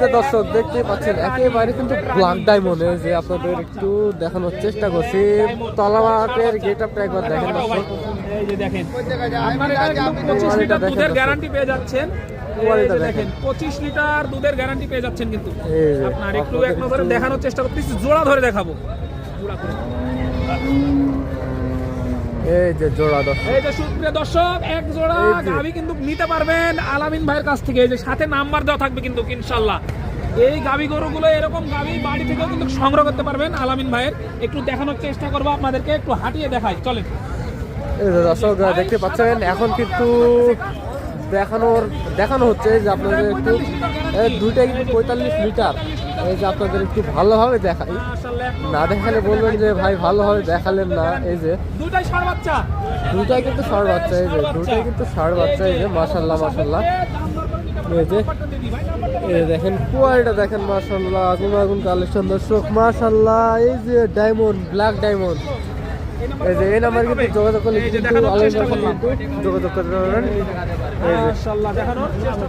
যে দর্শক দেখতে পাচ্ছেন একেবারে কিন্তু ব্ল্যাক ডায়মন্ড, যে আপনাদের একটু দেখানোর চেষ্টা করছি। তলাবাটের গেটআপটা একবার দেখেন দর্শক, এই যে দেখেন আপনারা কিন্তু 25 লিটার দুধের গ্যারান্টি পেয়ে যাচ্ছেন। এই যে দেখেন 25 লিটার দুধের গ্যারান্টি পেয়ে যাচ্ছেন। কিন্তু আপনার একটু এক নজরে দেখানোর চেষ্টা করতেছি, জোড়া ধরে দেখাবো। জোড়া করে এই যে জোড়া দর্শক, এই যে সুপ্রিয় দর্শক, এক জোড়া গাভী কিন্তু নিতে পারবেন আলামিন ভাইয়ের কাছ থেকে। এই যে সাথে নাম্বার দেওয়া থাকবে কিন্তু ইনশাআল্লাহ। এই গাভী গরুগুলো এরকম গাভী বাড়ি থেকেও কিন্তু সংগ্রহ করতে পারবেন আলামিন ভাইয়ের। একটু দেখানোর চেষ্টা করবো আপনাদেরকে, একটু হাঁটিয়ে দেখাই, চলেন। এই যে দর্শক দেখতে পাচ্ছেন এখন কিন্তু দেখানো হচ্ছে যে আপনাদের একটু দুইটাই কিন্তু 45 লিটার। এই যে আপনাদের একটু ভালোভাবে দেখাই, না দেখালে বলবেন যে ভাই ভালোভাবে দেখালেন না। এই যে দুটাই ষাঁড় বাচ্চা, দুটাই কিন্তু ষাঁড় বাচ্চা, এই যে দুটাই কিন্তু ষাঁড় বাচ্চা। এই যে মাশাআল্লাহ মাশাআল্লাহ, এই যে দেখেন কোয়ালিটা দেখেন মাশাআল্লাহ, আগুন আগুন কালেকশন দর্শক মাশাআল্লাহ। এই যে ডায়মন্ড, ব্ল্যাক ডায়মন্ড, এই যে এই নাম্বার কিন্তু যোগাযোগ করলে কিন্তু যোগাযোগ করতে পারবেন। মাশাআল্লাহ দেখানোর চেষ্টা